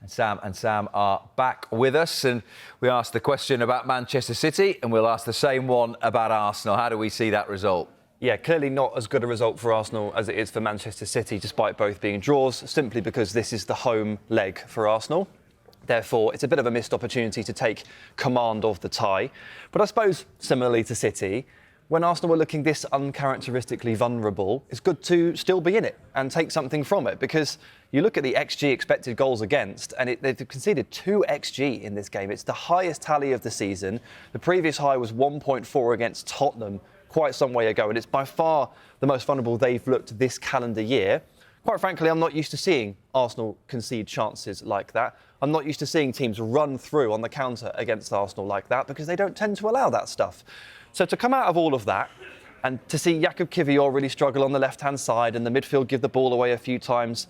Sam are back with us, and we asked the question about Manchester City, and we'll ask the same one about Arsenal. How do we see that result? Yeah, clearly not as good a result for Arsenal as it is for Manchester City, despite both being draws, simply because this is the home leg for Arsenal. Therefore, it's a bit of a missed opportunity to take command of the tie. But I suppose, similarly to City, when Arsenal were looking this uncharacteristically vulnerable, it's good to still be in it and take something from it, because you look at the XG, expected goals against, and they've conceded 2 XG in this game. It's the highest tally of the season. The previous high was 1.4 against Tottenham quite some way ago, and it's by far the most vulnerable they've looked this calendar year. Quite frankly, I'm not used to seeing Arsenal concede chances like that. I'm not used to seeing teams run through on the counter against Arsenal like that, because they don't tend to allow that stuff. So to come out of all of that and to see Jakub Kiwior really struggle on the left-hand side and the midfield give the ball away a few times,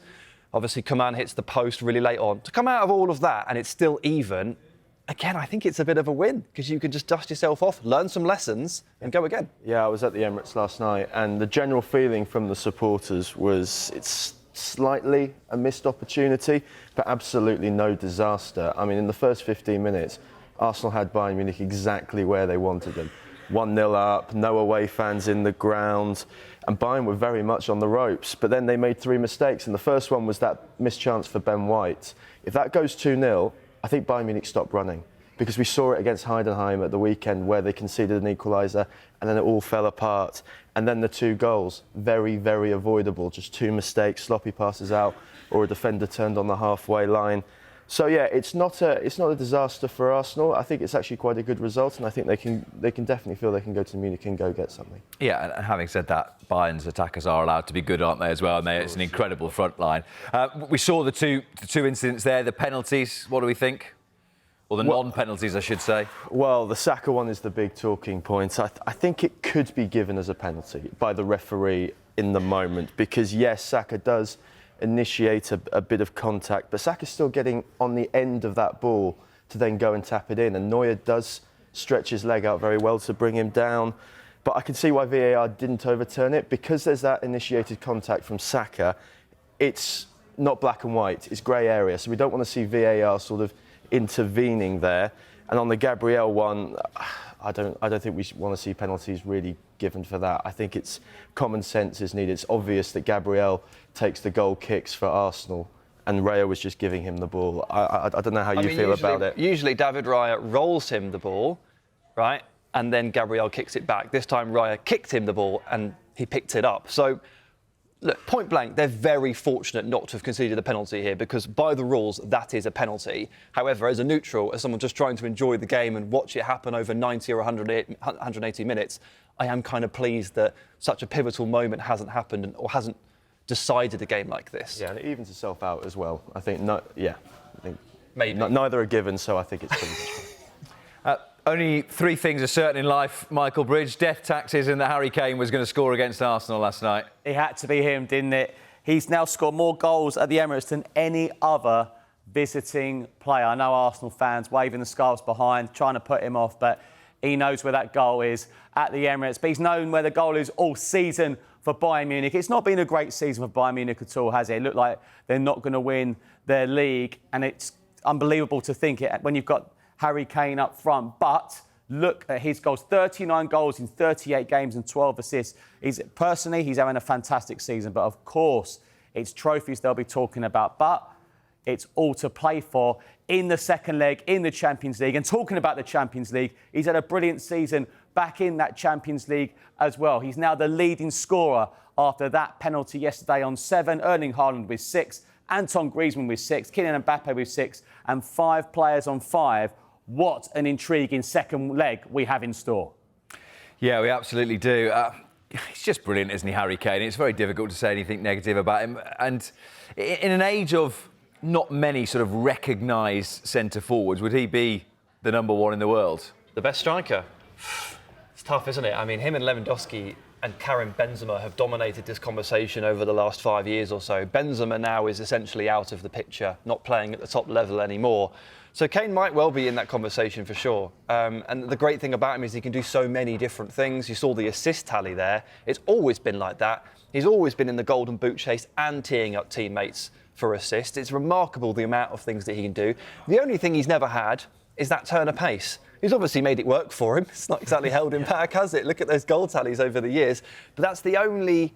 obviously Coman hits the post really late on. To come out of all of that and it's still even, again, I think it's a bit of a win, because you can just dust yourself off, learn some lessons and go again. Yeah, I was at the Emirates last night, and the general feeling from the supporters was it's slightly a missed opportunity, but absolutely no disaster. I mean, in the first 15 minutes, Arsenal had Bayern Munich exactly where they wanted them. 1-0 up, no away fans in the ground, and Bayern were very much on the ropes. But then they made 3 mistakes, and the first one was that missed chance for Ben White. If that goes 2-0, I think Bayern Munich stopped running, because we saw it against Heidenheim at the weekend, where they conceded an equaliser and then it all fell apart. And then the 2 goals, very, very avoidable. Just 2 mistakes, sloppy passes out, or a defender turned on the halfway line. So yeah, it's not a disaster for Arsenal. I think it's actually quite a good result, and I think they can definitely feel they can go to Munich and go get something. Yeah, and having said that, Bayern's attackers are allowed to be good, aren't they, as well? And it's an incredible front line. We saw the two incidents there, the penalties. What do we think? Or the non-penalties, I should say. Well, the Saka one is the big talking point. I think it could be given as a penalty by the referee in the moment, because yes, Saka does initiate a bit of contact, but Saka's still getting on the end of that ball to then go and tap it in, and Neuer does stretch his leg out very well to bring him down. But I can see why VAR didn't overturn it, because there's that initiated contact from Saka. It's not black and white, it's grey area, so we don't want to see VAR sort of intervening there. And on the Gabriel one, I don't think we want to see penalties really given for that. I think it's common sense is needed. It's obvious that Gabriel takes the goal kicks for Arsenal, and Raya was just giving him the ball. I don't know how you feel about it. Usually David Raya rolls him the ball, right? And then Gabriel kicks it back. This time Raya kicked him the ball and he picked it up. So, look, point blank, they're very fortunate not to have conceded a penalty here, because by the rules, that is a penalty. However, as a neutral, as someone just trying to enjoy the game and watch it happen over 90 or 180 minutes, I am kind of pleased that such a pivotal moment hasn't happened or hasn't decided a game like this. Yeah, and it evens itself out as well. I think, maybe. Neither are given, so I think it's pretty much Only 3 things are certain in life, Michael Bridge. Death, taxes, and that Harry Kane was going to score against Arsenal last night. It had to be him, didn't it? He's now scored more goals at the Emirates than any other visiting player. I know Arsenal fans waving the scarves behind, trying to put him off, but he knows where that goal is at the Emirates. But he's known where the goal is all season for Bayern Munich. It's not been a great season for Bayern Munich at all, has it? It looked like they're not going to win their league, and it's unbelievable to think it when you've got Harry Kane up front. But look at his goals, 39 goals in 38 games and 12 assists. He's having a fantastic season, but of course it's trophies they'll be talking about. But it's all to play for in the second leg in the Champions League. And talking about the Champions League, he's had a brilliant season back in that Champions League as well. He's now the leading scorer after that penalty yesterday on 7. Erling Haaland with 6, Anton Griezmann with 6, Kylian Mbappe with 6, and 5 players on 5. What an intriguing second leg we have in store. Yeah, we absolutely do. He's just brilliant, isn't he, Harry Kane? It's very difficult to say anything negative about him. And in an age of not many sort of recognised centre-forwards, would he be the number 1 in the world? The best striker? It's tough, isn't it? I mean, him and Lewandowski and Karim Benzema have dominated this conversation over the last 5 years or so. Benzema now is essentially out of the picture, not playing at the top level anymore. So Kane might well be in that conversation for sure. And the great thing about him is he can do so many different things. You saw the assist tally there. It's always been like that. He's always been in the golden boot chase and teeing up teammates for assists. It's remarkable the amount of things that he can do. The only thing he's never had is that turn of pace. He's obviously made it work for him. It's not exactly held him back, has it? Look at those goal tallies over the years. But that's the only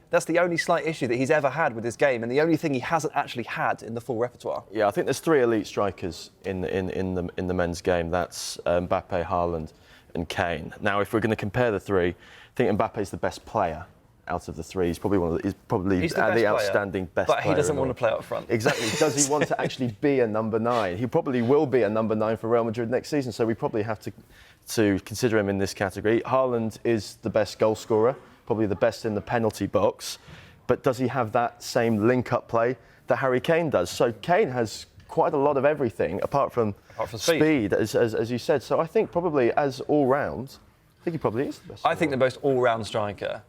slight issue that he's ever had with his game, and the only thing he hasn't actually had in the full repertoire. Yeah, I think there's 3 elite strikers in the men's game. That's Mbappe, Haaland, and Kane. Now, if we're going to compare the 3, I think Mbappe's the best player out of the 3. He's probably the outstanding best player. But he doesn't want to play up front. Exactly. Does he want to actually be a number 9? He probably will be a number 9 for Real Madrid next season, so we probably have to consider him in this category. Haaland is the best goal scorer, probably the best in the penalty box, but does he have that same link-up play that Harry Kane does? So Kane has quite a lot of everything apart from speed as you said. So I think probably as all-round, I think he probably is the best. I think the most all-round striker,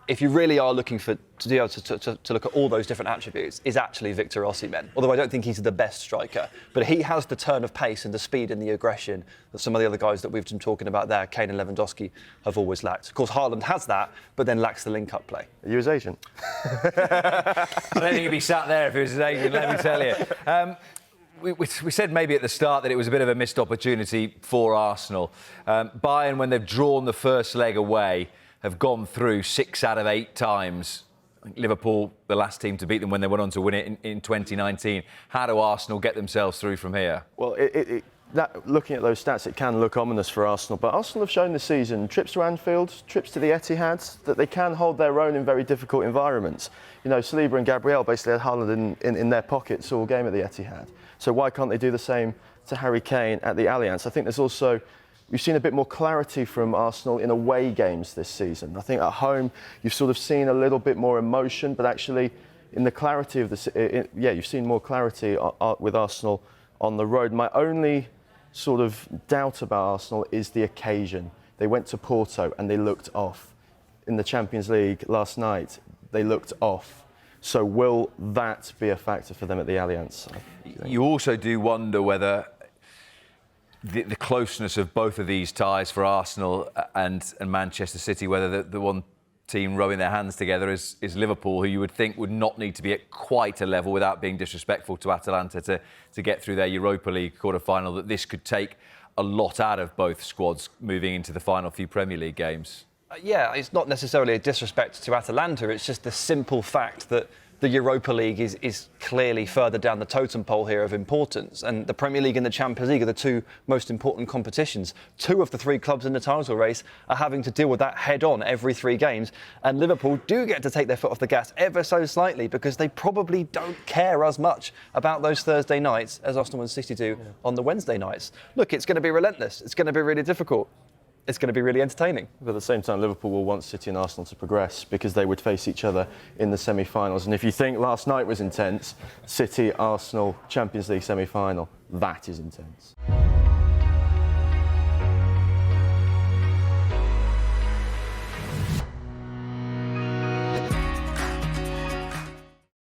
if you really are looking to be able to look at all those different attributes, is actually Victor Osimhen. Although I don't think he's the best striker, but he has the turn of pace and the speed and the aggression that some of the other guys that we've been talking about there, Kane and Lewandowski, have always lacked. Of course, Haaland has that, but then lacks the link-up play. Are you his agent? I don't think he'd be sat there if he was his agent, let me tell you. We said maybe at the start that it was a bit of a missed opportunity for Arsenal. Bayern, when they've drawn the first leg away, have gone through 6 out of 8 times. I think Liverpool, the last team to beat them when they went on to win it in 2019. How do Arsenal get themselves through from here? Well, looking at those stats, it can look ominous for Arsenal. But Arsenal have shown this season, trips to Anfield, trips to the Etihad, that they can hold their own in very difficult environments. You know, Saliba and Gabriel basically had Haaland in their pockets all game at the Etihad. So why can't they do the same to Harry Kane at the Allianz? I think there's also... We've seen a bit more clarity from Arsenal in away games this season. I think at home you've sort of seen a little bit more emotion, but actually in the clarity of you've seen more clarity with Arsenal on the road. My only sort of doubt about Arsenal is the occasion. They went to Porto and they looked off. In the Champions League last night, they looked off. So will that be a factor for them at the Allianz? You also do wonder whether the closeness of both of these ties for Arsenal and Manchester City, whether the one team rubbing their hands together is Liverpool, who you would think would not need to be at quite a level, without being disrespectful to Atalanta, to get through their Europa League quarter-final, that this could take a lot out of both squads moving into the final few Premier League games. Yeah, it's not necessarily a disrespect to Atalanta, it's just the simple fact that the Europa League is clearly further down the totem pole here of importance, and the Premier League and the Champions League are the 2 most important competitions. 2 of the 3 clubs in the title race are having to deal with that head-on every 3 games, and Liverpool do get to take their foot off the gas ever so slightly because they probably don't care as much about those Thursday nights as Arsenal and City do on the Wednesday nights. Look, it's going to be relentless. It's going to be really difficult. It's going to be really entertaining. But at the same time, Liverpool will want City and Arsenal to progress because they would face each other in the semi-finals. And if you think last night was intense, City, Arsenal, Champions League semi-final, that is intense.